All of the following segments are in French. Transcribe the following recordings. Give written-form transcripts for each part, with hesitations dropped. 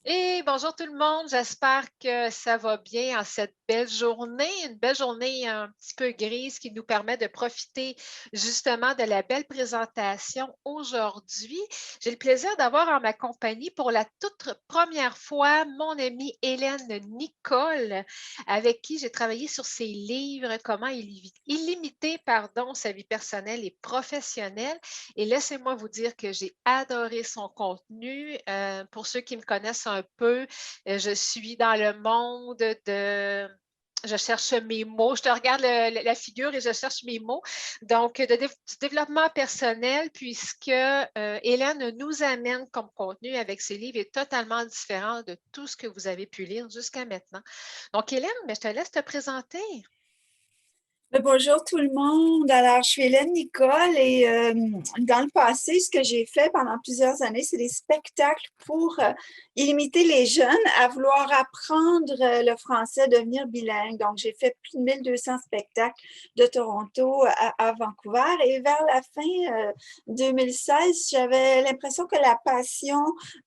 Et bonjour tout le monde, j'espère que ça va bien en cette belle journée, une belle journée un petit peu grise qui nous permet de profiter justement de la belle présentation aujourd'hui. J'ai le plaisir d'avoir en ma compagnie pour la toute première fois mon amie Hélène Nicole, avec qui j'ai travaillé sur ses livres, comment illimiter sa vie personnelle et professionnelle. Et laissez-moi vous dire que j'ai adoré son contenu. Pour ceux qui me connaissent un peu, je suis dans le monde de je cherche mes mots. Je te regarde la figure et je cherche mes mots. Donc, du développement personnel, puisque Hélène nous amène comme contenu avec ses livres est totalement différent de tout ce que vous avez pu lire jusqu'à maintenant. Donc, Hélène, mais je te laisse te présenter. Bonjour tout le monde. Alors, je suis Hélène Nicole et dans le passé, ce que j'ai fait pendant plusieurs années, c'est des spectacles pour imiter les jeunes à vouloir apprendre le français, devenir bilingue. Donc, j'ai fait plus de 1200 spectacles de Toronto à Vancouver et vers la fin 2016, j'avais l'impression que la passion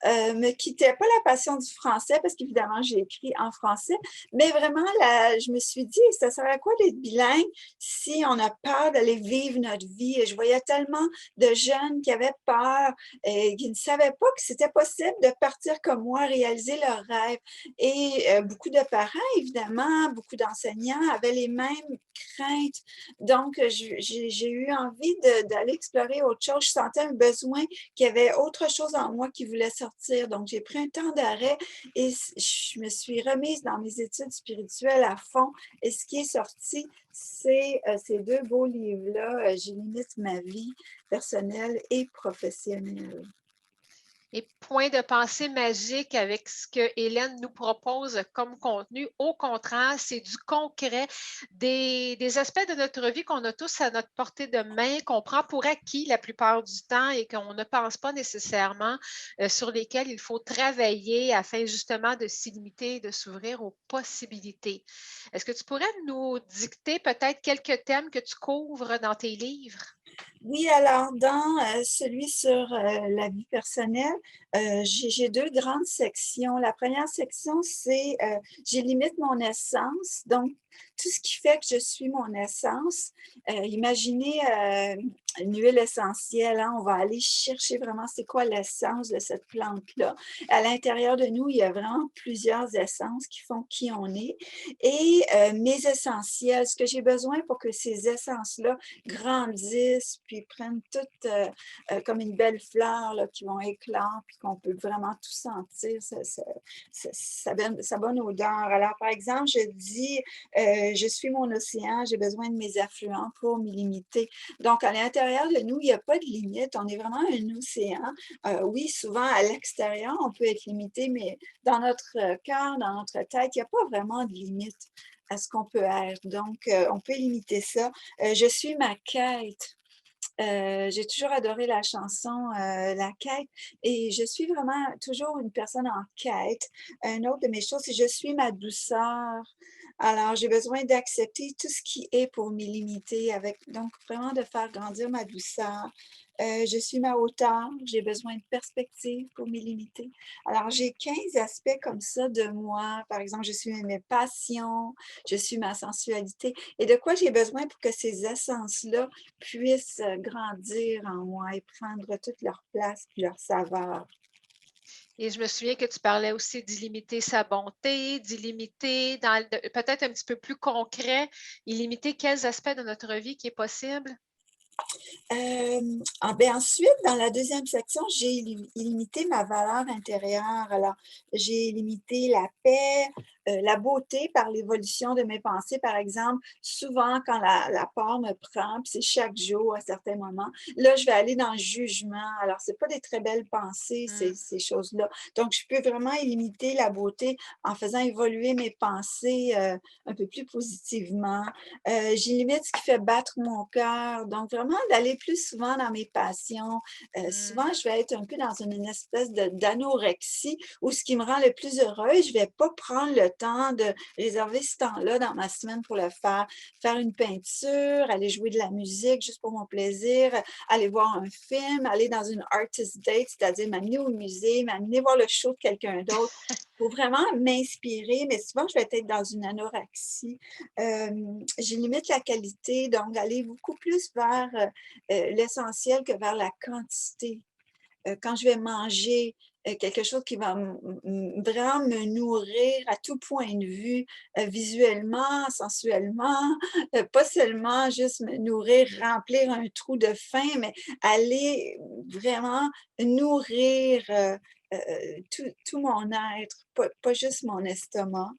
me quittait. Pas la passion du français, parce qu'évidemment, j'ai écrit en français, mais vraiment, je me suis dit, ça serait à quoi d'être bilingue si on a peur d'aller vivre notre vie. Et je voyais tellement de jeunes qui avaient peur et qui ne savaient pas que c'était possible de partir comme moi, réaliser leurs rêves. Et beaucoup de parents, évidemment, beaucoup d'enseignants avaient les mêmes craintes. Donc, j'ai eu envie d'aller explorer autre chose. Je sentais un besoin qu'il y avait autre chose en moi qui voulait sortir. Donc, j'ai pris un temps d'arrêt et je me suis remise dans mes études spirituelles à fond. Et ce qui est sorti, c'est ces deux beaux livres-là, J'illimite ma vie personnelle et professionnelle. Et point de pensée magique avec ce que Hélène nous propose comme contenu. Au contraire, c'est du concret, des aspects de notre vie qu'on a tous à notre portée de main, qu'on prend pour acquis la plupart du temps et qu'on ne pense pas nécessairement, sur lesquels il faut travailler afin justement de s'illimiter et de s'ouvrir aux possibilités. Est-ce que tu pourrais nous dicter peut-être quelques thèmes que tu couvres dans tes livres? Oui, alors dans celui sur la vie personnelle, j'ai deux grandes sections. La première section, c'est J'illimite mon essence. Donc, tout ce qui fait que je suis mon essence. Imaginez une huile essentielle, hein, on va aller chercher vraiment c'est quoi l'essence de cette plante-là. À l'intérieur de nous, il y a vraiment plusieurs essences qui font qui on est. Et mes essentiels, ce que j'ai besoin pour que ces essences-là grandissent, puis prennent toutes comme une belle fleur là, qui vont éclore, puis qu'on peut vraiment tout sentir, sa bonne odeur. Alors, par exemple, je dis, je suis mon océan, j'ai besoin de mes affluents pour m'y limiter. Donc, à l'intérieur de nous, il n'y a pas de limite, on est vraiment un océan. Oui, souvent à l'extérieur, on peut être limité, mais dans notre cœur, dans notre tête, il n'y a pas vraiment de limite à ce qu'on peut être. Donc, on peut limiter ça. Je suis ma quête. J'ai toujours adoré la chanson La quête et je suis vraiment toujours une personne en quête. Une autre de mes choses, c'est je suis ma douceur. Alors, j'ai besoin d'accepter tout ce qui est pour me limiter avec, donc vraiment de faire grandir ma douceur. Je suis ma hauteur, j'ai besoin de perspective pour me limiter. Alors, j'ai 15 aspects comme ça de moi. Par exemple, je suis mes passions, je suis ma sensualité. Et de quoi j'ai besoin pour que ces essences-là puissent grandir en moi et prendre toute leur place puis leur saveur. Et je me souviens que tu parlais aussi d'illimiter sa bonté, d'illimiter peut-être un petit peu plus concret, illimiter quels aspects de notre vie qui est possible? Ben ensuite, dans la deuxième section, j'ai limité ma valeur intérieure. Alors, j'ai limité la paix, la beauté par l'évolution de mes pensées. Par exemple, souvent quand la peur me prend, puis c'est chaque jour à certains moments, là, je vais aller dans le jugement. Alors, c'est pas des très belles pensées, Mmh. ces choses-là. Donc, je peux vraiment limiter la beauté en faisant évoluer mes pensées un peu plus positivement. J'élimite ce qui fait battre mon cœur. Donc, vraiment d'aller plus souvent dans mes passions. Souvent, Mmh. je vais être un peu dans une espèce d'anorexie où ce qui me rend le plus heureuse, je ne vais pas prendre le temps de réserver ce temps-là dans ma semaine pour le faire. Faire une peinture, aller jouer de la musique juste pour mon plaisir, aller voir un film, aller dans une artist date, c'est-à-dire m'amener au musée, m'amener voir le show de quelqu'un d'autre pour vraiment m'inspirer. Mais souvent, je vais être dans une anorexie. Je limite la qualité, donc aller beaucoup plus vers l'essentiel que vers la quantité. Quand je vais manger quelque chose qui va vraiment me nourrir à tout point de vue, visuellement, sensuellement, pas seulement juste me nourrir, remplir un trou de faim, mais aller vraiment nourrir tout mon être, pas juste mon estomac.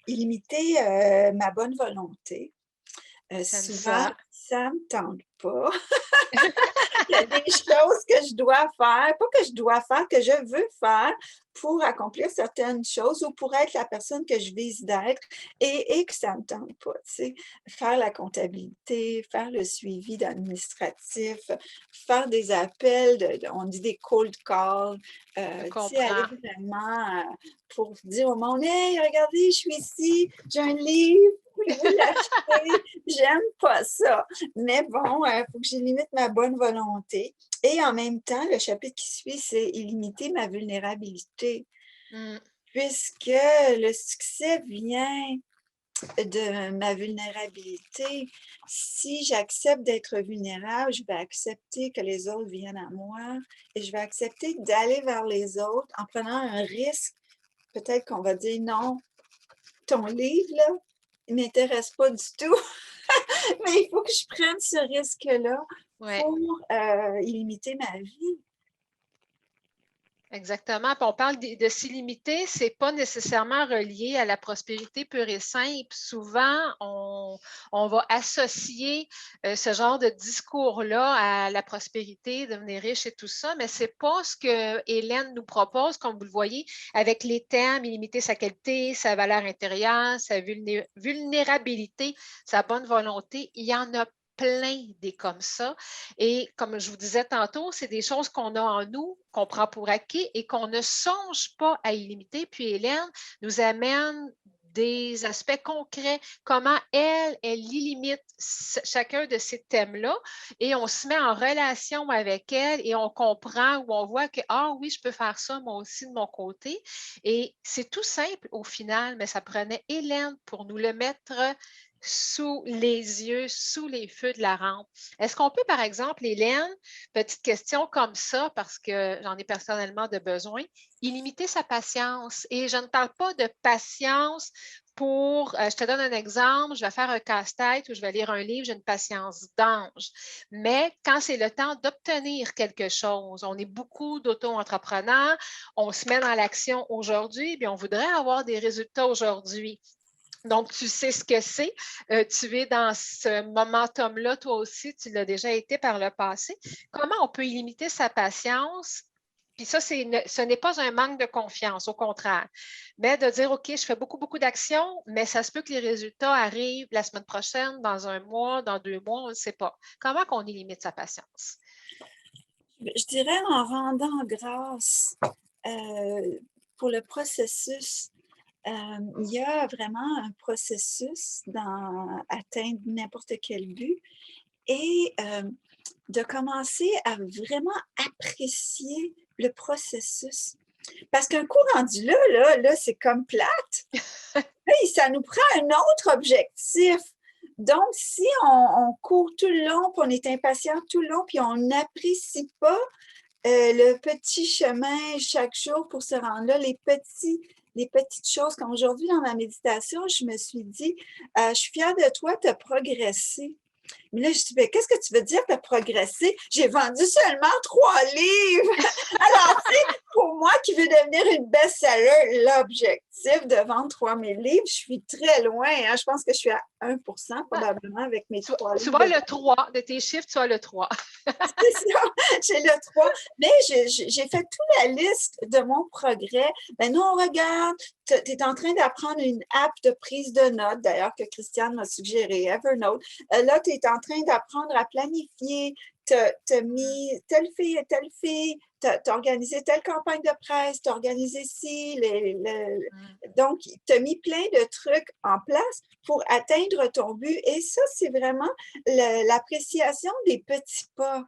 Limiter ma bonne volonté. J'aime Souvent, ça. ça me tente pas. Il y a des choses que je dois faire, pas que je dois faire, que je veux faire pour accomplir certaines choses ou pour être la personne que je vise d'être et que ça ne me tente pas, tu sais. Faire la comptabilité, faire le suivi administratif, faire des appels, on dit des cold calls, Je tu sais, aller comprends. vraiment pour dire au monde, hey, regardez, je suis ici, j'ai un livre, voulez-vous l'acheter? J'aime pas ça. Mais bon, il faut que je limite ma bonne volonté. Et en même temps, le chapitre qui suit, c'est limiter ma vulnérabilité, Mm. puisque le succès vient de ma vulnérabilité. Si j'accepte d'être vulnérable, je vais accepter que les autres viennent à moi et je vais accepter d'aller vers les autres en prenant un risque. Peut-être qu'on va dire non, ton livre, là, il ne m'intéresse pas du tout. Mais il faut que je prenne ce risque-là Ouais. pour limiter ma vie. Exactement. Puis on parle de s'illimiter, ce n'est pas nécessairement relié à la prospérité pure et simple. Souvent, on va associer ce genre de discours-là à la prospérité, devenir riche et tout ça, mais ce n'est pas ce que Hélène nous propose, comme vous le voyez, avec les thèmes, illimiter sa qualité, sa valeur intérieure, sa vulnérabilité, sa bonne volonté. Il y en a plein des comme ça. Et comme je vous disais tantôt, c'est des choses qu'on a en nous, qu'on prend pour acquis et qu'on ne songe pas à illimiter. Puis Hélène nous amène des aspects concrets, comment elle illimite chacun de ces thèmes-là et on se met en relation avec elle et on comprend ou on voit que, ah oui, je peux faire ça moi aussi de mon côté. Et c'est tout simple au final, mais ça prenait Hélène pour nous le mettre sous les yeux, sous les feux de la rampe. Est-ce qu'on peut, par exemple, Hélène, petite question comme ça, parce que j'en ai personnellement de besoin, illimiter sa patience? Et je ne parle pas de patience pour, je te donne un exemple, je vais faire un casse-tête ou je vais lire un livre, j'ai une patience d'ange. Mais quand c'est le temps d'obtenir quelque chose, on est beaucoup d'auto-entrepreneurs, on se met dans l'action aujourd'hui, puis on voudrait avoir des résultats aujourd'hui. Donc, tu sais ce que c'est. Tu es dans ce momentum-là, toi aussi, tu l'as déjà été par le passé. Comment on peut limiter sa patience? Puis ça, ce n'est pas un manque de confiance, au contraire. Mais de dire, OK, je fais beaucoup, beaucoup d'actions, mais ça se peut que les résultats arrivent la semaine prochaine, dans un mois, dans 2 mois, on ne sait pas. Comment qu'on limite sa patience? Je dirais en rendant grâce pour le processus. Il y a vraiment un processus dans atteindre n'importe quel but et de commencer à vraiment apprécier le processus. Parce qu'un coup rendu là, c'est comme plate. Hey, ça nous prend un autre objectif. Donc, si on court tout le long, puis on est impatient tout le long, puis on n'apprécie pas le petit chemin chaque jour pour se rendre là, les petites choses. Comme aujourd'hui, dans ma méditation, je me suis dit, je suis fière de toi, tu as progressé. Mais là, je dis, ben, qu'est-ce que tu veux dire, tu as progressé? J'ai vendu seulement 3 livres. Alors, tu sais, pour moi qui veux devenir une best-seller, l'objectif de vendre 3000 livres, je suis très loin. Hein. Je pense que je suis à 1% Ah, probablement avec mes 3 tu livres vois de le 3 de tes chiffres, tu as le 3. c'est ça, j'ai le 3. Mais j'ai fait toute la liste de mon progrès. Maintenant, on regarde, tu es en train d'apprendre une app de prise de notes, d'ailleurs, que Christiane m'a suggéré, Evernote. Là, tu es en train d'apprendre à planifier t'as mis telle fille, t'as organisé telle campagne de presse, t'as organisé ci, Mm. donc t'as mis plein de trucs en place pour atteindre ton but. Et ça, c'est vraiment l'appréciation des petits pas.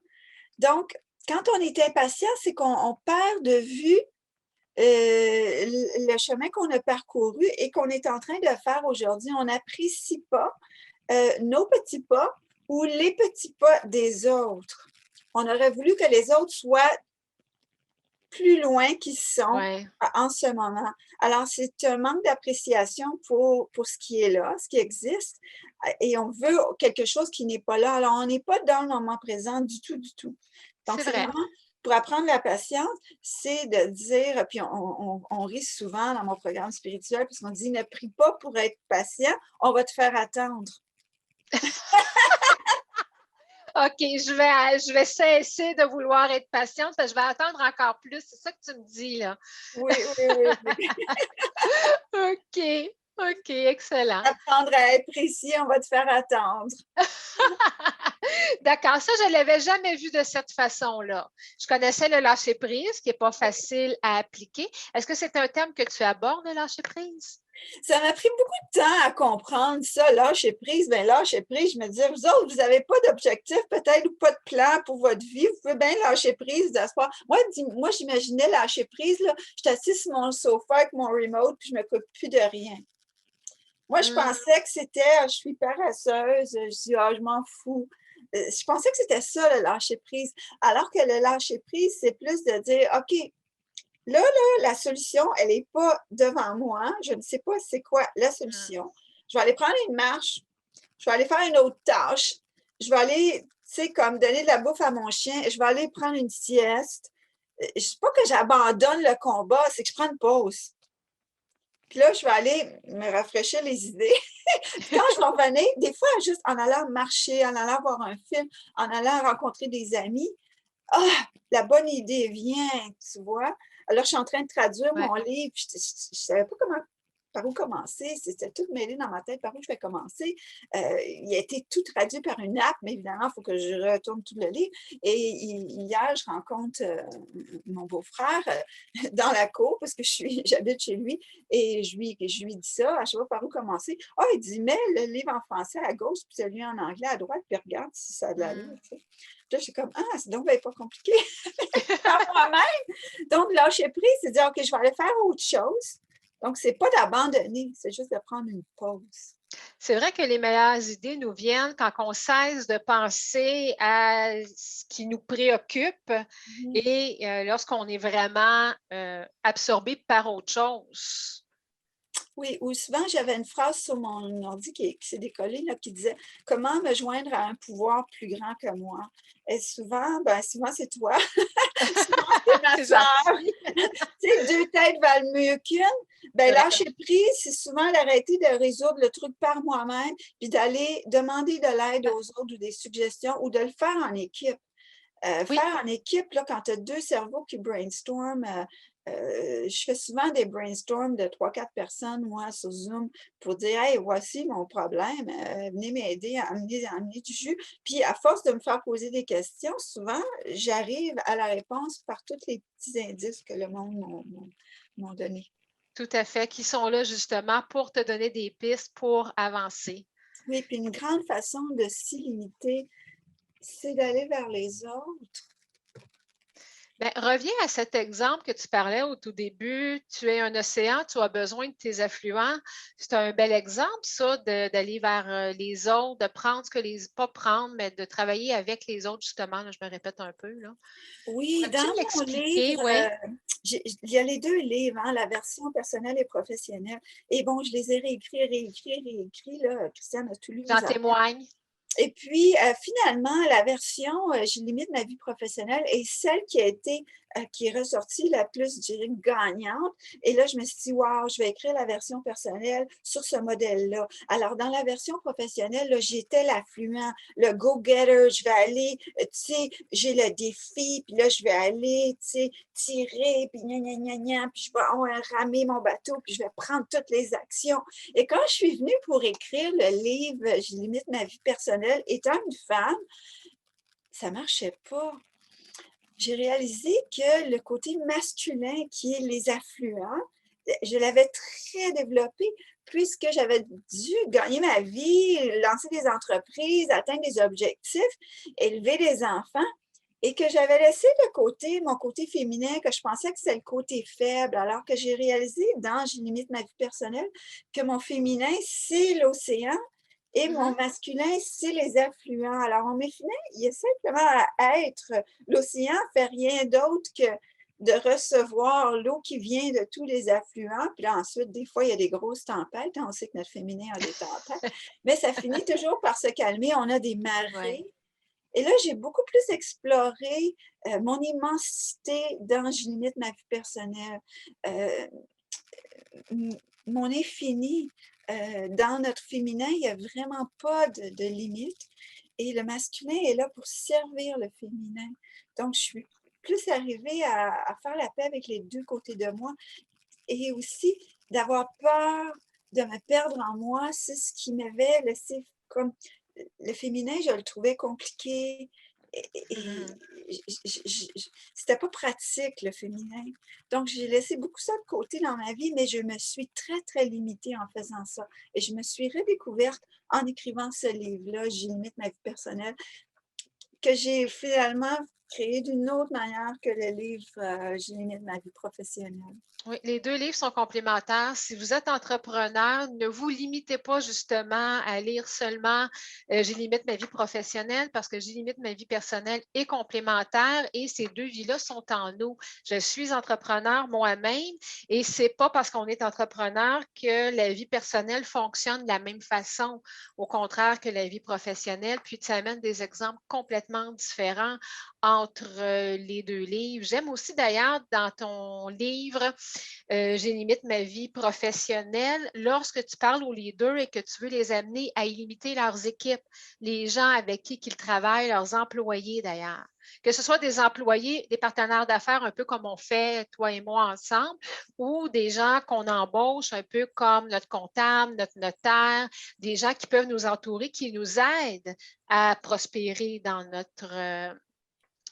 Donc, quand on est impatient, c'est qu'on perd de vue le chemin qu'on a parcouru et qu'on est en train de faire aujourd'hui. On n'apprécie pas nos petits pas ou les petits pas des autres. On aurait voulu que les autres soient plus loin qu'ils sont Ouais, en ce moment. Alors, c'est un manque d'appréciation pour ce qui est là, ce qui existe, et on veut quelque chose qui n'est pas là. Alors, on n'est pas dans le moment présent du tout, du tout. Donc, c'est c'est vrai. vraiment, pour apprendre la patience, c'est de dire, puis on rit souvent dans mon programme spirituel, parce qu'on dit, ne prie pas pour être patient, on va te faire attendre. OK, je vais cesser de vouloir être patiente, parce que je vais attendre encore plus. C'est ça que tu me dis, là. Oui, oui, oui, oui. OK, OK, excellent. Apprendre à être précis, on va te faire attendre. D'accord, ça, je ne l'avais jamais vu de cette façon-là. Je connaissais le lâcher-prise, qui n'est pas facile à appliquer. Est-ce que c'est un thème que tu abordes, le lâcher-prise? Ça m'a pris beaucoup de temps à comprendre ça, lâcher prise. Bien, lâcher prise, je me disais, vous autres, vous n'avez pas d'objectif peut-être ou pas de plan pour votre vie. Vous pouvez bien lâcher prise d'espoir. Moi, j'imaginais lâcher prise, là. Je suis assise sur mon sofa avec mon remote, puis je ne m'occupe plus de rien. Moi, je Hmm, pensais que c'était, je suis paresseuse, je dis, je m'en fous. Je pensais que c'était ça, le lâcher prise. Alors que le lâcher prise, c'est plus de dire, OK, là, la solution, elle n'est pas devant moi. Je ne sais pas c'est quoi la hmm. solution. Je vais aller prendre une marche. Je vais aller faire une autre tâche. Je vais aller, tu sais, comme donner de la bouffe à mon chien. Je vais aller prendre une sieste. C'est pas que j'abandonne le combat, c'est que je prends une pause. Puis là, je vais aller me rafraîchir les idées. Puis quand je vais revenir, des fois, juste en allant marcher, en allant voir un film, en allant rencontrer des amis, la bonne idée vient, tu vois. Alors, je suis en train de traduire Ouais. mon livre, puis je ne savais pas par où commencer. C'était tout mêlé dans ma tête, par où je vais commencer. Il a été tout traduit par une app, mais évidemment, il faut que je retourne tout le livre. Et hier, je rencontre mon beau-frère dans la cour, parce que j'habite chez lui, et je lui dis ça, je ne sais pas par où commencer. Il dit, mets le livre en français à gauche, puis celui en anglais à droite, puis regarde si ça a de l'allure. Hmm. Tu sais. Puis là, je suis comme, c'est donc bien pas compliqué par moi-même. Donc, lâcher prise, c'est dire, OK, je vais aller faire autre chose. Donc, c'est pas d'abandonner, c'est juste de prendre une pause. C'est vrai que les meilleures idées nous viennent quand on cesse de penser à ce qui nous préoccupe Mhm. et lorsqu'on est vraiment absorbé par autre chose. Oui, ou souvent, j'avais une phrase sur mon ordi qui s'est décollée, là, qui disait comment me joindre à un pouvoir plus grand que moi. Et souvent c'est toi, souvent c'est ma C'est soeur. gentil. Tu sais, deux têtes valent mieux qu'une. Ben, Ouais. lâcher prise, c'est souvent d'arrêter de résoudre le truc par moi-même, puis d'aller demander de l'aide aux autres ou des suggestions ou de le faire en équipe. Oui, Faire en équipe, là, quand tu as deux cerveaux qui brainstorment, je fais souvent des brainstorms de 3-4 personnes, moi, sur Zoom, pour dire, hey, voici mon problème, venez m'aider à amener du jus. Puis, à force de me faire poser des questions, souvent, j'arrive à la réponse par tous les petits indices que le monde m'ont donnés. tout à fait, qui sont là justement pour te donner des pistes pour avancer. Oui, puis une grande façon de s'y limiter, c'est d'aller vers les autres. Ben, reviens à cet exemple que tu parlais au tout début. Tu es un océan, tu as besoin de tes affluents. C'est un bel exemple, ça, d'aller vers les autres, de prendre ce que les, pas prendre, mais de travailler avec les autres, justement. Là, je me répète un peu, là. Oui, Pourrais-tu dans mon livre, m'expliquer? Oui, il y a les deux livres, hein, la version personnelle et professionnelle. Et bon, je les ai réécrits, là. Christiane a tout lu j'en mes affaires. témoigne. Et puis, finalement, la version, je limite ma vie professionnelle est celle qui a été, qui est ressortie la plus, je dirais, gagnante. Et là, je me suis dit, wow, je vais écrire la version personnelle sur ce modèle-là. Alors, dans la version professionnelle, là, j'étais l'affluent, le go-getter. Je vais aller, tu sais, j'ai le défi, puis là, je vais aller, tu sais, tirer, puis gna, gna, gna, gna, puis je vais ramer mon bateau, puis je vais prendre toutes les actions. Et quand je suis venue pour écrire le livre, je limite ma vie personnelle, étant une femme, ça marchait pas. J'ai réalisé que le côté masculin, qui est les affluents, je l'avais très développé puisque j'avais dû gagner ma vie, lancer des entreprises, atteindre des objectifs, élever des enfants et que j'avais laissé de côté mon côté féminin, que je pensais que c'était le côté faible, alors que j'ai réalisé dans J'ai limite ma vie personnelle que mon féminin, c'est l'océan et mon Mhm. masculin, c'est les affluents. Alors, mon féminin, il est simplement à être. L'océan ne fait rien d'autre que de recevoir l'eau qui vient de tous les affluents. Puis là, ensuite, des fois, il y a des grosses tempêtes. On sait que notre féminin a des tempêtes, mais ça finit toujours par se calmer. On a des Ouais. marées. Et là, j'ai beaucoup plus exploré mon immensité dans Je limite ma vie personnelle, euh, mon infini. Dans notre féminin, il n'y a vraiment pas de limite. Et le masculin est là pour servir le féminin. Donc, je suis plus arrivée à faire la paix avec les deux côtés de moi et aussi d'avoir peur de me perdre en moi. C'est ce qui m'avait laissé comme le féminin, je le trouvais compliqué et Mhm. c'était pas pratique le féminin. Donc j'ai laissé beaucoup ça de côté dans ma vie, mais je me suis très, très limitée en faisant ça et je me suis redécouverte en écrivant ce livre-là, J'y limite ma vie personnelle, que j'ai finalement créé d'une autre manière que le livre, J'y limite ma vie professionnelle. Oui, les deux livres sont complémentaires. Si vous êtes entrepreneur, ne vous limitez pas justement à lire seulement J'ai limite ma vie professionnelle parce que J'ai limite ma vie personnelle est complémentaire et ces deux vies-là sont en nous. Je suis entrepreneur moi-même et c'est pas parce qu'on est entrepreneur que la vie personnelle fonctionne de la même façon, au contraire que la vie professionnelle. Puis tu amènes des exemples complètement différents entre les deux livres. J'aime aussi d'ailleurs dans ton livre J'ai limite ma vie professionnelle. Lorsque tu parles aux leaders et que tu veux les amener à limiter leurs équipes, les gens avec qui ils travaillent, leurs employés d'ailleurs. Que ce soit des employés, des partenaires d'affaires, un peu comme on fait, toi et moi, ensemble, ou des gens qu'on embauche, un peu comme notre comptable, notre notaire, des gens qui peuvent nous entourer, qui nous aident à prospérer dans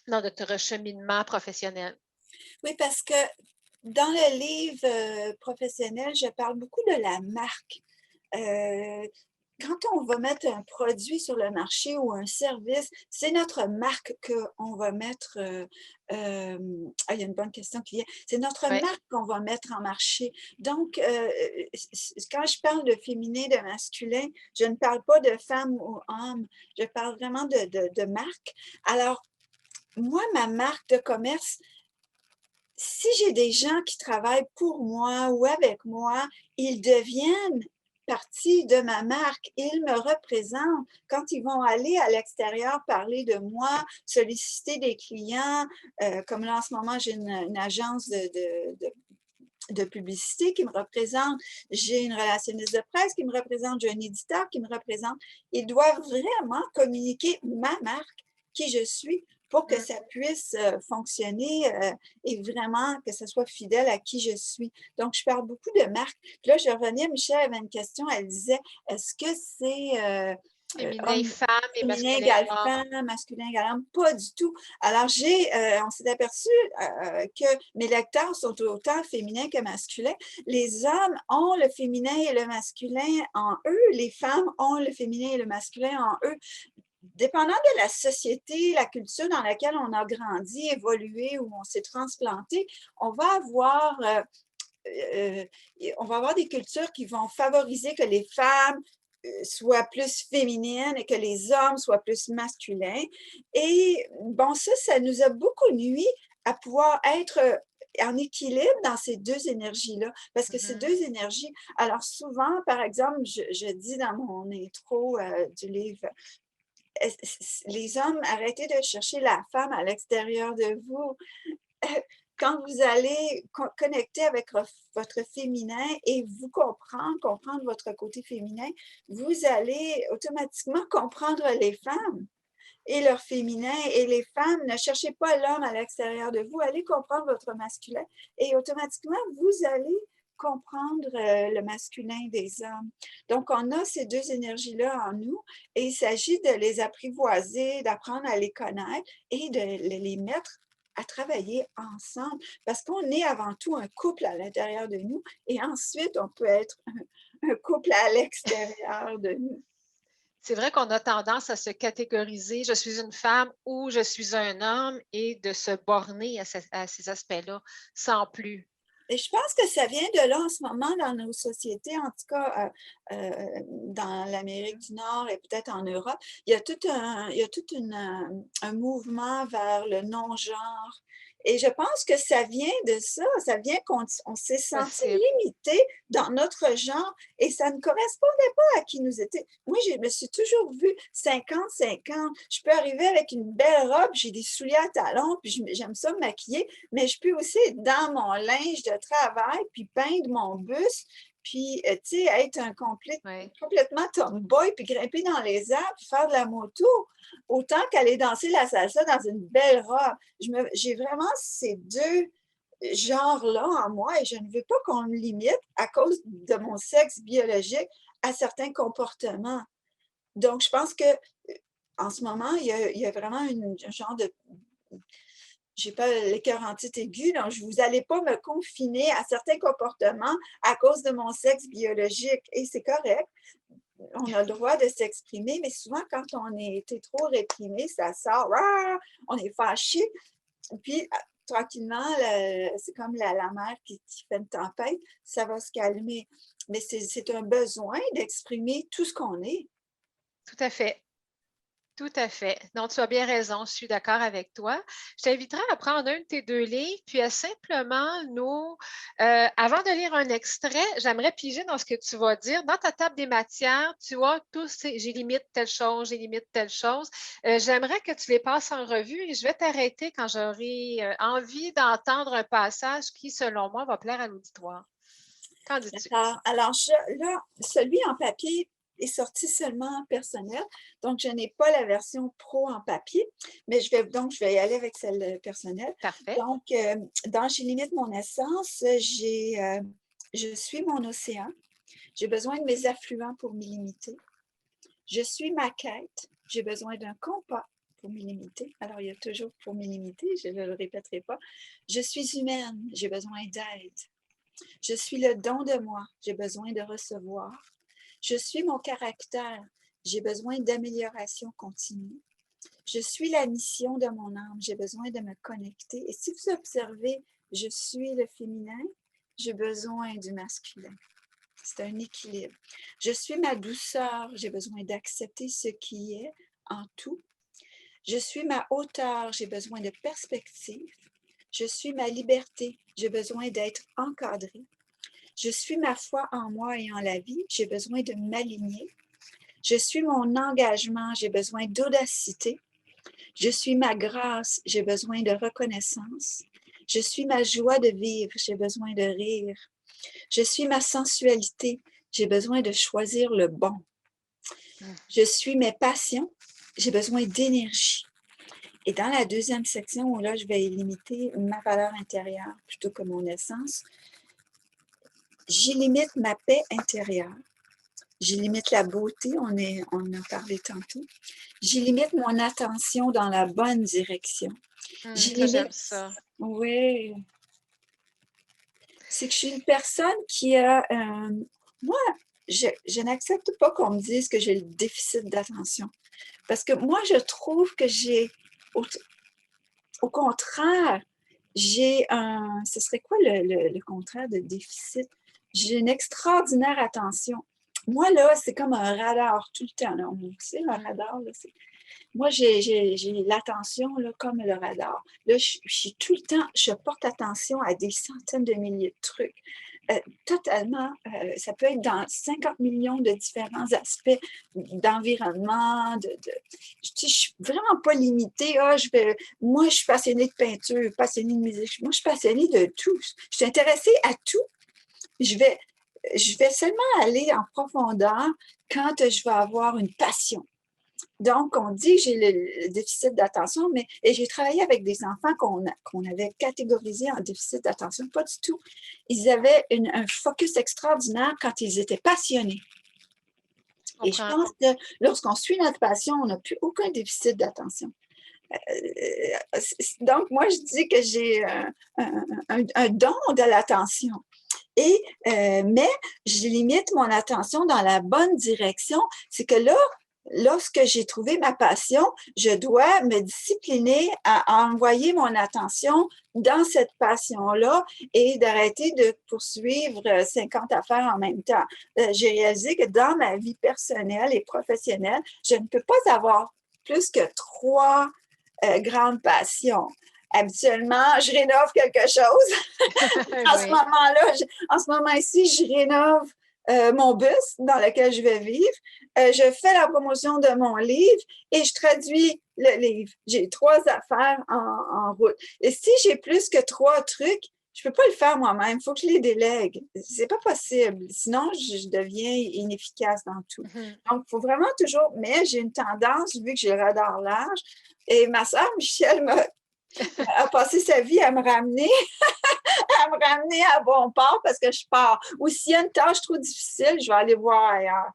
notre cheminement professionnel. Oui, parce que dans le livre professionnel, je parle beaucoup de la marque. Euh, Quand on va mettre un produit sur le marché ou un service, c'est notre marque qu'on va mettre. Il y a une bonne question qui vient. C'est notre Oui, marque qu'on va mettre en marché. Donc, quand je parle de féminin, de masculin, je ne parle pas de femme ou homme. Je parle vraiment de marque. Alors, moi, ma marque de commerce, si j'ai des gens qui travaillent pour moi ou avec moi, ils deviennent partie de ma marque. Ils me représentent. Quand ils vont aller à l'extérieur parler de moi, solliciter des clients, comme là en ce moment, j'ai une agence de publicité qui me représente, j'ai une relationniste de presse qui me représente, j'ai un éditeur qui me représente. Ils doivent vraiment communiquer ma marque, qui je suis, pour que mm, ça puisse fonctionner et vraiment que ça soit fidèle à qui je suis. Donc, je parle beaucoup de marque. Puis là, je revenais, Michel avait une question, elle disait, est-ce que c'est féminin, homme, femme et féminin masculin, égale homme. femme, masculin égale homme? Pas du tout. Alors, on s'est aperçu que mes lecteurs sont autant féminins que masculins. Les hommes ont le féminin et le masculin en eux, les femmes ont le féminin et le masculin en eux. Dépendant de la société, la culture dans laquelle on a grandi, évolué, où on s'est transplanté, on va avoir euh, on va avoir des cultures qui vont favoriser que les femmes soient plus féminines et que les hommes soient plus masculins. Et bon, ça nous a beaucoup nuit à pouvoir être en équilibre dans ces deux énergies-là, parce que ces Mhm. deux énergies, alors souvent, par exemple, je dis dans mon intro du livre, les hommes, arrêtez de chercher la femme à l'extérieur de vous. Quand vous allez connecter avec votre féminin et vous comprendre votre côté féminin, vous allez automatiquement comprendre les femmes et leur féminin. Et les femmes, ne cherchez pas l'homme à l'extérieur de vous, allez comprendre votre masculin et automatiquement, vous allez comprendre le masculin des hommes. Donc, on a ces deux énergies-là en nous et il s'agit de les apprivoiser, d'apprendre à les connaître et de les mettre à travailler ensemble parce qu'on est avant tout un couple à l'intérieur de nous et ensuite on peut être un couple à l'extérieur de nous. C'est vrai qu'on a tendance à se catégoriser, je suis une femme ou je suis un homme, et de se borner à ces aspects-là, sans plus. Et je pense que ça vient de là en ce moment dans nos sociétés, en tout cas dans l'Amérique du Nord et peut-être en Europe. Il y a tout un mouvement vers le non-genre. Et je pense que ça vient de ça, ça vient qu'on s'est senti Possible. limité dans notre genre et ça ne correspondait pas à qui nous étions. Moi, je me suis toujours vue 50-50. Je peux arriver avec une belle robe, j'ai des souliers à talons, puis j'aime ça me maquiller, mais je peux aussi être dans mon linge de travail, puis peindre mon buste, puis, tu sais, être complètement tomboy, puis grimper dans les arbres, puis faire de la moto, autant qu'aller danser la salsa dans une belle robe. J'ai vraiment ces deux genres-là en moi et je ne veux pas qu'on me limite à cause de mon sexe biologique à certains comportements. Donc, je pense que en ce moment, il y a vraiment un genre de j'ai pas l'écœurantite aiguë, donc vous n'allez pas me confiner à certains comportements à cause de mon sexe biologique. Et c'est correct. On a le droit de s'exprimer, mais souvent, quand on est été trop réprimé, ça sort, on est fâché. Puis, tranquillement, c'est comme la mer qui fait une tempête, ça va se calmer. Mais c'est un besoin d'exprimer tout ce qu'on est. Tout à fait. Tout à fait. Non, tu as bien raison, je suis d'accord avec toi. Je t'inviterai à prendre un de tes deux livres, puis à simplement avant de lire un extrait, j'aimerais piger dans ce que tu vas dire. Dans ta table des matières, tu vois, j'élimite telle chose, j'élimite telle chose. J'aimerais que tu les passes en revue et je vais t'arrêter quand j'aurai envie d'entendre un passage qui, selon moi, va plaire à l'auditoire. Qu'en dis-tu? D'accord. Alors, là, celui en papier est sorti seulement personnel, donc je n'ai pas la version pro en papier, mais je vais y aller avec celle personnelle. Parfait. Donc, dans J'ai limite mon essence, je suis mon océan. J'ai besoin de mes affluents pour m'y limiter. Je suis ma quête. J'ai besoin d'un compas pour m'y limiter. Alors, il y a toujours pour m'y limiter, je ne le répéterai pas. Je suis humaine. J'ai besoin d'aide. Je suis le don de moi, j'ai besoin de recevoir. Je suis mon caractère, j'ai besoin d'amélioration continue. Je suis la mission de mon âme, j'ai besoin de me connecter. Et si vous observez, je suis le féminin, j'ai besoin du masculin. C'est un équilibre. Je suis ma douceur, j'ai besoin d'accepter ce qui est en tout. Je suis ma hauteur, j'ai besoin de perspective. Je suis ma liberté, j'ai besoin d'être encadrée. Je suis ma foi en moi et en la vie, j'ai besoin de m'aligner. Je suis mon engagement, j'ai besoin d'audacité. Je suis ma grâce, j'ai besoin de reconnaissance. Je suis ma joie de vivre, j'ai besoin de rire. Je suis ma sensualité, j'ai besoin de choisir le bon. Je suis mes passions, j'ai besoin d'énergie. Et dans la deuxième section, où là, je vais limiter ma valeur intérieure plutôt que mon essence, j'y limite ma paix intérieure. J'y limite la beauté, on en a parlé tantôt. J'y limite mon attention dans la bonne direction. J'y Ça, j'aime limite, ça. oui. C'est que je suis une personne qui a, moi, je n'accepte pas qu'on me dise que j'ai le déficit d'attention. Parce que moi, je trouve que au contraire, ce serait quoi le contraire de déficit? J'ai une extraordinaire attention. Moi, là, c'est comme un radar tout le temps. Là. On sait, un radar, là, moi, j'ai l'attention là, comme le radar. Là, je suis tout le temps, je porte attention à des centaines de milliers de trucs. Totalement, ça peut être dans 50 millions de différents aspects d'environnement. Je ne suis vraiment pas limitée. Moi, je suis passionnée de peinture, passionnée de musique. Moi, je suis passionnée de tout. Je suis intéressée à tout. Je vais seulement aller en profondeur quand je vais avoir une passion. Donc, on dit que j'ai le déficit d'attention, mais et j'ai travaillé avec des enfants qu'on avait catégorisés en déficit d'attention. Pas du tout. Ils avaient un focus extraordinaire quand ils étaient passionnés. Je Et je comprends. pense que lorsqu'on suit notre passion, on n'a plus aucun déficit d'attention. Donc, moi, je dis que j'ai un don de l'attention. Mais je limite mon attention dans la bonne direction. C'est que là, lorsque j'ai trouvé ma passion, je dois me discipliner à envoyer mon attention dans cette passion-là et d'arrêter de poursuivre 50 affaires en même temps. J'ai réalisé que dans ma vie personnelle et professionnelle, je ne peux pas avoir plus que 3 grandes passions. Habituellement, je rénove quelque chose. En ce Oui. moment-là, en ce moment ici, je rénove mon bus dans lequel je vais vivre. Je fais la promotion de mon livre et je traduis le livre. J'ai 3 affaires en route. Et si j'ai plus que 3 trucs, je ne peux pas le faire moi-même. Il faut que je les délègue. C'est pas possible. Sinon, je deviens inefficace dans tout. Mhm. Donc, il faut vraiment toujours. Mais j'ai une tendance, vu que j'ai le radar large, et ma sœur Michel a passé sa vie à me ramener à bon port parce que je pars. Ou s'il y a une tâche trop difficile, je vais aller voir ailleurs.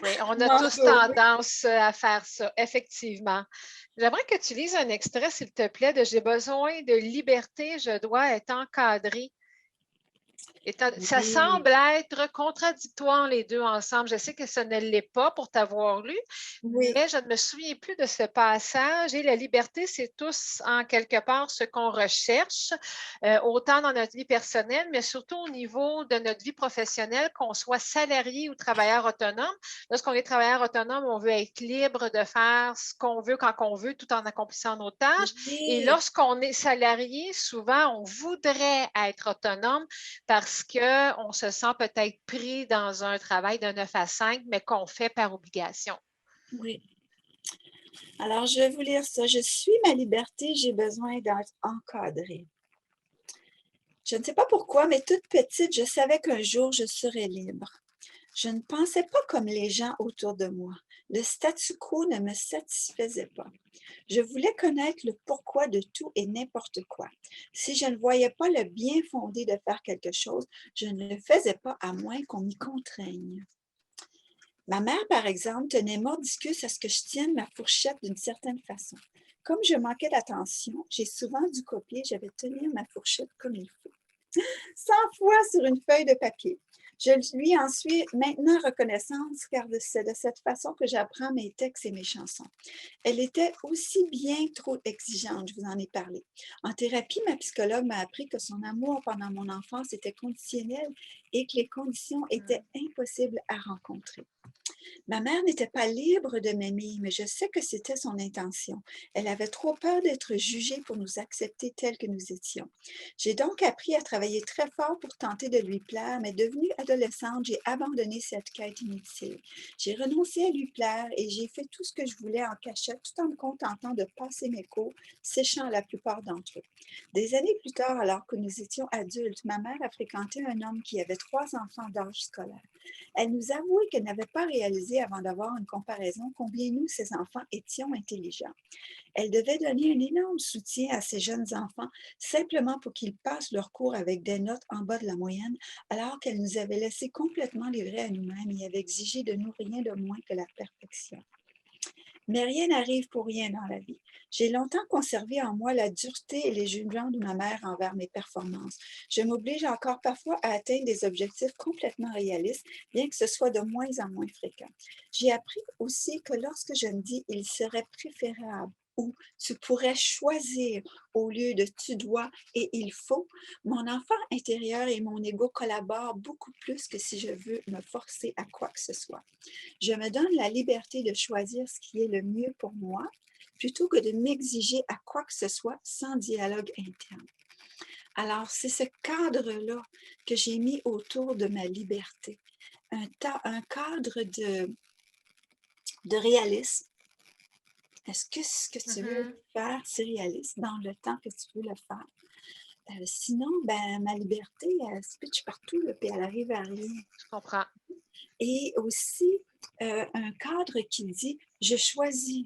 Oui, on a Donc, tous tendance à faire ça, effectivement. J'aimerais que tu lises un extrait, s'il te plaît, de J'ai besoin de liberté, je dois être encadré. Ça oui, semble être contradictoire les deux ensemble. Je sais que ce ne l'est pas pour t'avoir lu, oui, mais je ne me souviens plus de ce passage. Et la liberté, c'est tous en quelque part ce qu'on recherche, autant dans notre vie personnelle, mais surtout au niveau de notre vie professionnelle, qu'on soit salarié ou travailleur autonome. Lorsqu'on est travailleur autonome, on veut être libre de faire ce qu'on veut quand on veut, tout en accomplissant nos tâches. Et oui, lorsqu'on est salarié, souvent, on voudrait être autonome parce qu'on se sent peut-être pris dans un travail de 9 à 5, mais qu'on fait par obligation. oui. Alors, je vais vous lire ça. Je suis ma liberté, j'ai besoin d'être encadrée. Je ne sais pas pourquoi, mais toute petite, je savais qu'un jour je serais libre. Je ne pensais pas comme les gens autour de moi. Le statu quo ne me satisfaisait pas. Je voulais connaître le pourquoi de tout et n'importe quoi. Si je ne voyais pas le bien fondé de faire quelque chose, je ne le faisais pas à moins qu'on m'y contraigne. Ma mère, par exemple, tenait mordicus à ce que je tienne ma fourchette d'une certaine façon. Comme je manquais d'attention, j'ai souvent dû copier, j'avais tenir ma fourchette comme il faut. 100 fois sur une feuille de papier. Je lui en suis maintenant reconnaissante car c'est de cette façon que j'apprends mes textes et mes chansons. Elle était aussi bien trop exigeante, je vous en ai parlé. En thérapie, ma psychologue m'a appris que son amour pendant mon enfance était conditionnel et que les conditions étaient impossibles à rencontrer. Ma mère n'était pas libre de m'aimer, mais je sais que c'était son intention. Elle avait trop peur d'être jugée pour nous accepter tels que nous étions. J'ai donc appris à travailler très fort pour tenter de lui plaire, mais devenue adolescente, j'ai abandonné cette quête inutile. J'ai renoncé à lui plaire et j'ai fait tout ce que je voulais en cachette tout en me contentant de passer mes cours, séchant la plupart d'entre eux. Des années plus tard, alors que nous étions adultes, ma mère a fréquenté un homme qui avait 3 enfants d'âge scolaire. Elle nous avouait qu'elle n'avait pas réalisé avant d'avoir une comparaison combien nous, ses enfants, étions intelligents. Elle devait donner un énorme soutien à ses jeunes enfants simplement pour qu'ils passent leur cours avec des notes en bas de la moyenne, alors qu'elle nous avait laissés complètement livrés à nous-mêmes et avait exigé de nous rien de moins que la perfection. Mais rien n'arrive pour rien dans la vie. J'ai longtemps conservé en moi la dureté et les jugements de ma mère envers mes performances. Je m'oblige encore parfois à atteindre des objectifs complètement réalistes, bien que ce soit de moins en moins fréquent. J'ai appris aussi que lorsque je me dis il serait préférable ou tu pourrais choisir au lieu de tu dois et il faut, mon enfant intérieur et mon ego collaborent beaucoup plus que si je veux me forcer à quoi que ce soit. Je me donne la liberté de choisir ce qui est le mieux pour moi plutôt que de m'exiger à quoi que ce soit sans dialogue interne. Alors, c'est ce cadre-là que j'ai mis autour de ma liberté. Un cadre de réalisme. Est-ce que ce que tu veux Mhm. faire, c'est réaliste dans le temps que tu veux le faire? Sinon, ben, ma liberté, elle se pitche partout, là, puis elle arrive à rien. Je comprends. Et aussi, un cadre qui dit « je choisis,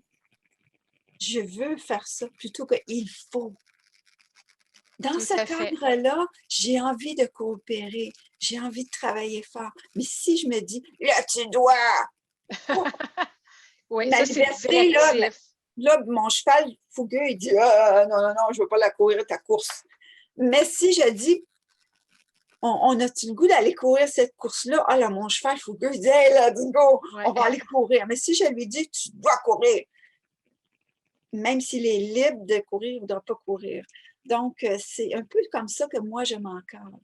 je veux faire ça » plutôt que « il faut ». Dans Tout ce à fait. cadre-là, j'ai envie de coopérer, j'ai envie de travailler fort. Mais si je me dis « là, tu dois », Oui, ma ça, c'est liberté, directif. là, mon cheval fougueux, il dit « ah, non, non, non, je ne veux pas la courir, ta course ». Mais si je dis on a-tu le goût d'aller courir cette course-là? Ah là, mon cheval fougueux, il dit hey, let's go, Ouais. on va aller courir. Mais si je lui dis tu dois courir, même s'il est libre de courir ou de ne pas courir. Donc, c'est un peu comme ça que moi, je m'encadre.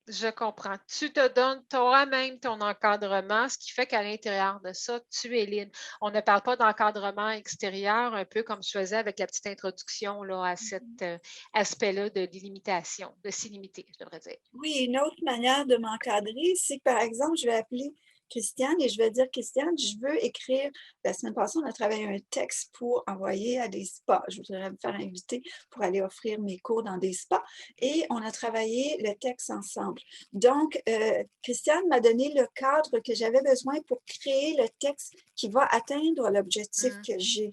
Je comprends. Tu te donnes toi-même ton encadrement, ce qui fait qu'à l'intérieur de ça, tu es libre. On ne parle pas d'encadrement extérieur, un peu comme je faisais avec la petite introduction là, à cet aspect-là de limitation, de s'y limiter, je devrais dire. Oui, une autre manière de m'encadrer, c'est que, par exemple, je vais appeler Christiane et je vais dire, Christiane, je veux écrire, la semaine passée, on a travaillé un texte pour envoyer à des spas. Je voudrais me faire inviter pour aller offrir mes cours dans des spas et on a travaillé le texte ensemble. Donc, Christiane m'a donné le cadre que j'avais besoin pour créer le texte qui va atteindre l'objectif que j'ai.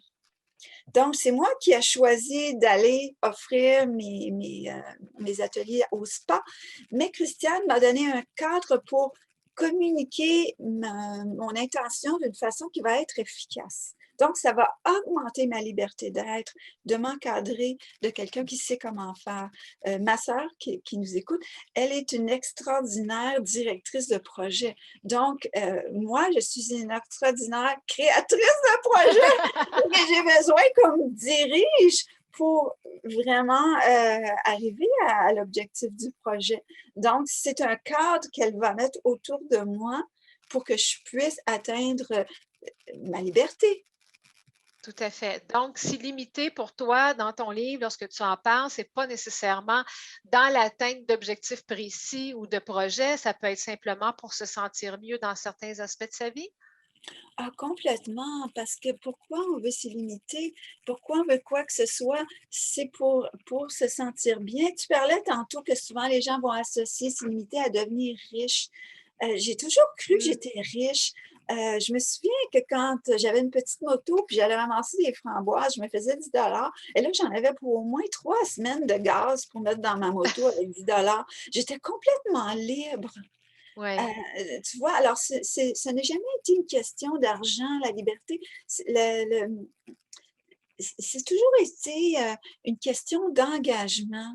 Donc, c'est moi qui ai choisi d'aller offrir mes ateliers au spa, mais Christiane m'a donné un cadre pour communiquer mon intention d'une façon qui va être efficace. Donc, ça va augmenter ma liberté d'être, de m'encadrer de quelqu'un qui sait comment faire. Ma sœur qui nous écoute, elle est une extraordinaire directrice de projet. Donc, moi, je suis une extraordinaire créatrice de projet. Mais j'ai besoin qu'on me dirige pour vraiment arriver à l'objectif du projet. Donc, c'est un cadre qu'elle va mettre autour de moi pour que je puisse atteindre ma liberté. Tout à fait. Donc, si limité pour toi dans ton livre, lorsque tu en parles, ce n'est pas nécessairement dans l'atteinte d'objectifs précis ou de projets, ça peut être simplement pour se sentir mieux dans certains aspects de sa vie? Ah, complètement, parce que pourquoi on veut s'y limiter? Pourquoi on veut quoi que ce soit? C'est pour se sentir bien. Tu parlais tantôt que souvent les gens vont associer s'y limiter à devenir riche. J'ai toujours cru que j'étais riche. Je me souviens que quand j'avais une petite moto, puis j'allais ramasser des framboises, je me faisais 10 $. Et là, j'en avais pour au moins 3 semaines de gaz pour mettre dans ma moto avec 10 $. J'étais complètement libre. Oui. Tu vois, alors ça n'a jamais été une question d'argent, la liberté. C'est toujours été une question d'engagement.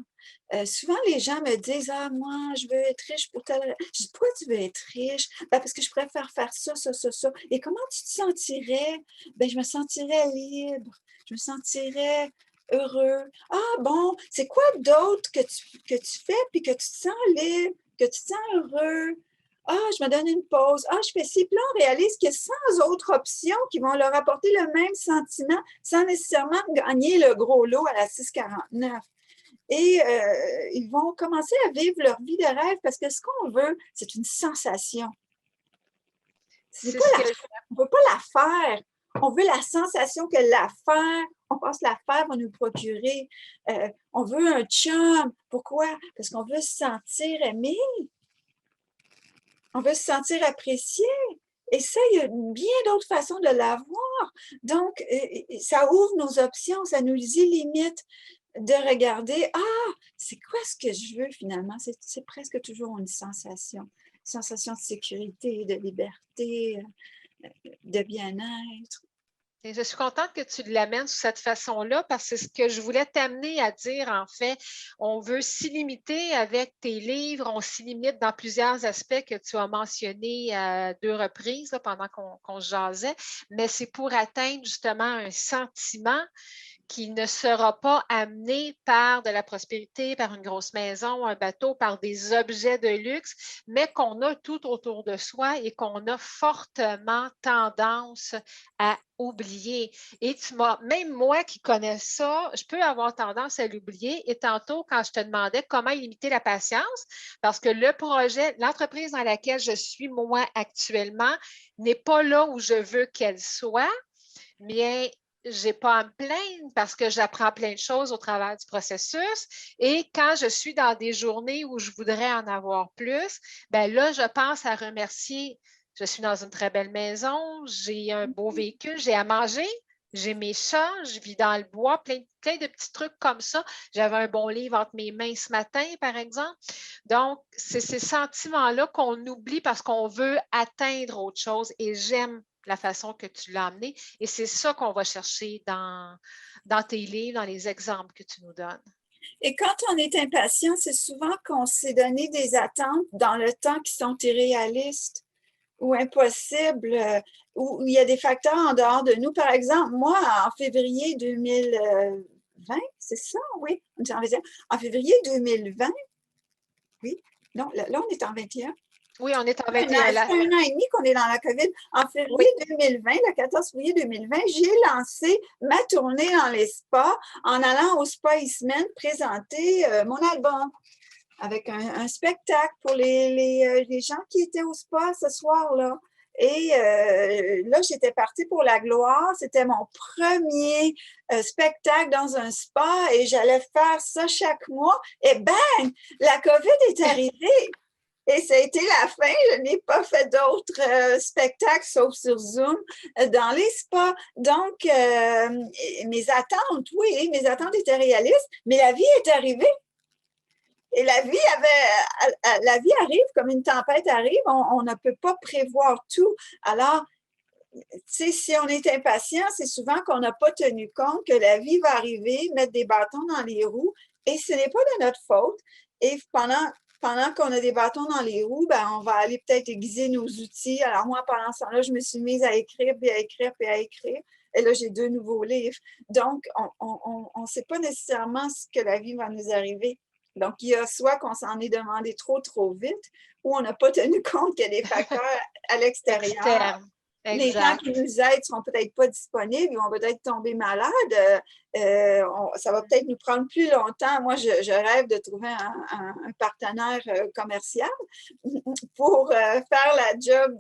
Souvent, les gens me disent « Ah, moi, je veux être riche pour telle… » Je dis « Pourquoi tu veux être riche? Ben, parce que je préfère faire ça, ça, ça, ça. » Et comment tu te sentirais? Ben, je me sentirais libre. Je me sentirais heureux. Ah, bon, c'est quoi d'autre que tu fais puis que tu te sens libre, que tu te sens heureux? Ah, je me donne une pause. Ah, je fais ci. Puis là, on réalise qu'il y a 100 autres options qui vont leur apporter le même sentiment sans nécessairement gagner le gros lot à la 6,49. Et ils vont commencer à vivre leur vie de rêve parce que ce qu'on veut, c'est une sensation. C'est ce que On ne veut pas la faire. On veut la sensation que la faire, on pense la faire va nous procurer. On veut un chum. Pourquoi? Parce qu'on veut se sentir aimé. On veut se sentir apprécié. Et ça, il y a bien d'autres façons de l'avoir. Donc, ça ouvre nos options, ça nous illimite de regarder, ah, c'est quoi ce que je veux finalement? C'est presque toujours une sensation de sécurité, de liberté, de bien-être. Et je suis contente que tu l'amènes sous cette façon-là parce que c'est ce que je voulais t'amener à dire, en fait. On veut s'y limiter avec tes livres, on s'y limite dans plusieurs aspects que tu as mentionnés à 2 reprises là, pendant qu'on jasait, mais c'est pour atteindre justement un sentiment qui ne sera pas amené par de la prospérité, par une grosse maison, un bateau, par des objets de luxe, mais qu'on a tout autour de soi et qu'on a fortement tendance à oublier. Et même moi qui connais ça, je peux avoir tendance à l'oublier. Et tantôt, quand je te demandais comment limiter la patience, parce que le projet, l'entreprise dans laquelle je suis moi actuellement n'est pas là où je veux qu'elle soit, bien, je n'ai pas à me plaindre parce que j'apprends plein de choses au travers du processus. Et quand je suis dans des journées où je voudrais en avoir plus, bien là, je pense à remercier Je suis dans une très belle maison, j'ai un beau véhicule, j'ai à manger, j'ai mes chats, je vis dans le bois, plein de petits trucs comme ça. J'avais un bon livre entre mes mains ce matin, par exemple. Donc, c'est ces sentiments-là qu'on oublie parce qu'on veut atteindre autre chose et j'aime la façon que tu l'as amené. Et c'est ça qu'on va chercher dans tes livres, dans les exemples que tu nous donnes. Et quand on est impatient, c'est souvent qu'on s'est donné des attentes dans le temps qui sont irréalistes ou impossibles, où il y a des facteurs en dehors de nous. Par exemple, moi, en février 2020, c'est ça, oui, en février 2020, oui, non, là on est en 21. Oui, on est en Ça 21 là. fait 1 an et demi qu'on est dans la COVID. En Oui, février 2020, le 14 février 2020, j'ai lancé ma tournée dans les spas en allant au Spa Eastman présenter mon album avec un spectacle pour les gens qui étaient au spa ce soir-là. Et là, j'étais partie pour la gloire. C'était mon premier spectacle dans un spa et j'allais faire ça chaque mois. Et bang, la COVID est arrivée. Et ça a été la fin. Je n'ai pas fait d'autres spectacles sauf sur Zoom dans les spas. Donc, mes attentes, oui, mes attentes étaient réalistes, mais la vie est arrivée. Et la vie arrive comme une tempête arrive, on ne peut pas prévoir tout. Alors, tu sais, si on est impatient, c'est souvent qu'on n'a pas tenu compte que la vie va arriver, mettre des bâtons dans les roues, et ce n'est pas de notre faute. Et pendant qu'on a des bâtons dans les roues, ben, on va aller peut-être aiguiser nos outils. Alors moi, pendant ce temps-là, je me suis mise à écrire, puis à écrire, puis à écrire. Et là, j'ai 2 nouveaux livres. Donc, on ne sait pas nécessairement ce que la vie va nous arriver. Donc, il y a soit qu'on s'en est demandé trop vite, ou on n'a pas tenu compte qu'il y a des facteurs à l'extérieur. externe. Les gens qui Exact. nous aident ne seront peut-être pas disponibles, ils vont peut-être tomber malades. Ça va peut-être nous prendre plus longtemps. Moi, je rêve de trouver un partenaire commercial pour faire la job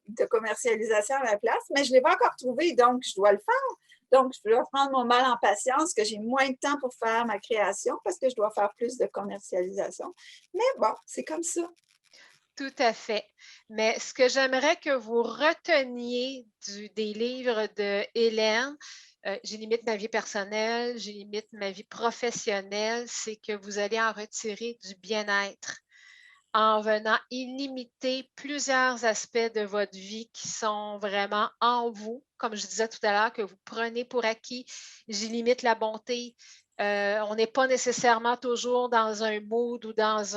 de commercialisation à la place, mais je ne l'ai pas encore trouvé, donc je dois le faire. Donc, je dois prendre mon mal en patience, que j'ai moins de temps pour faire ma création parce que je dois faire plus de commercialisation. Mais bon, c'est comme ça. Tout à fait. Mais ce que j'aimerais que vous reteniez des livres de Hélène, j'ai limite ma vie personnelle, j'ai limite ma vie professionnelle, c'est que vous allez en retirer du bien-être en venant illimiter plusieurs aspects de votre vie qui sont vraiment en vous, comme je disais tout à l'heure, que vous prenez pour acquis. J'illimite la bonté. On n'est pas nécessairement toujours dans un mood ou dans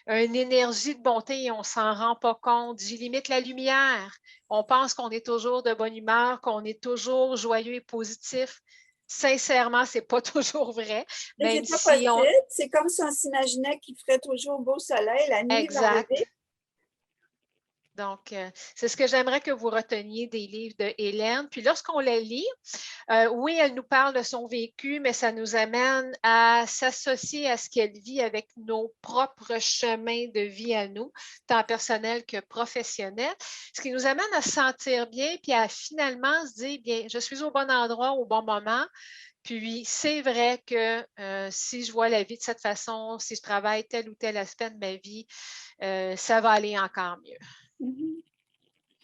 une énergie de bonté et on ne s'en rend pas compte. J'illimite la lumière. On pense qu'on est toujours de bonne humeur, qu'on est toujours joyeux et positif. Sincèrement, ce n'est pas toujours vrai, Mais même c'est pas si on... possible. C'est comme si on s'imaginait qu'il ferait toujours beau soleil, la nuit va arriver. Exact. Donc, c'est ce que j'aimerais que vous reteniez des livres de Hélène. Puis lorsqu'on les lit, oui, elle nous parle de son vécu, mais ça nous amène à s'associer à ce qu'elle vit avec nos propres chemins de vie à nous, tant personnels que professionnels, ce qui nous amène à se sentir bien, puis à finalement se dire, bien, je suis au bon endroit au bon moment. Puis c'est vrai que si je vois la vie de cette façon, si je travaille tel ou tel aspect de ma vie, ça va aller encore mieux. Mhm.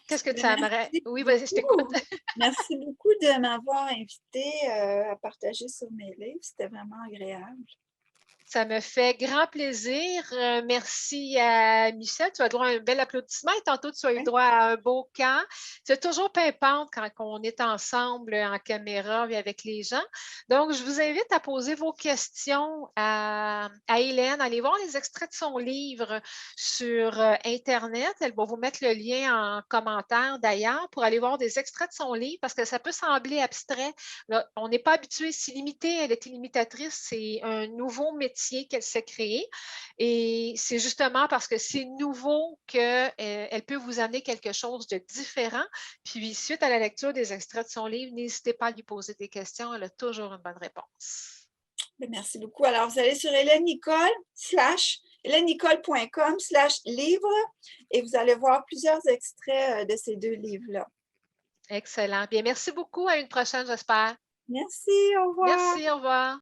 Qu'est-ce que tu Ben, aimerais? merci Oui, vas-y, je t'écoute. beaucoup. Merci beaucoup de m'avoir invité à partager sur mes livres. C'était vraiment agréable. Ça me fait grand plaisir. Merci à Michel. Tu as droit à un bel applaudissement et tantôt tu as eu Ouais. droit à un beau camp. C'est toujours pimpante quand on est ensemble en caméra et avec les gens. Donc, je vous invite à poser vos questions à Hélène. Allez voir les extraits de son livre sur Internet. Elle va vous mettre le lien en commentaire d'ailleurs pour aller voir des extraits de son livre parce que ça peut sembler abstrait. Là, on n'est pas habitué, c'est limité, elle est illimitatrice, c'est un nouveau métier qu'elle s'est créé. Et c'est justement parce que c'est nouveau qu'elle peut vous amener quelque chose de différent. Puis, suite à la lecture des extraits de son livre, n'hésitez pas à lui poser des questions. Elle a toujours une bonne réponse. Ben, merci beaucoup. Alors, vous allez sur hélène-nicole.com/livre et vous allez voir plusieurs extraits de ces 2 livres-là. Excellent. Bien, merci beaucoup. À une prochaine, j'espère. Merci, au revoir. Merci, au revoir.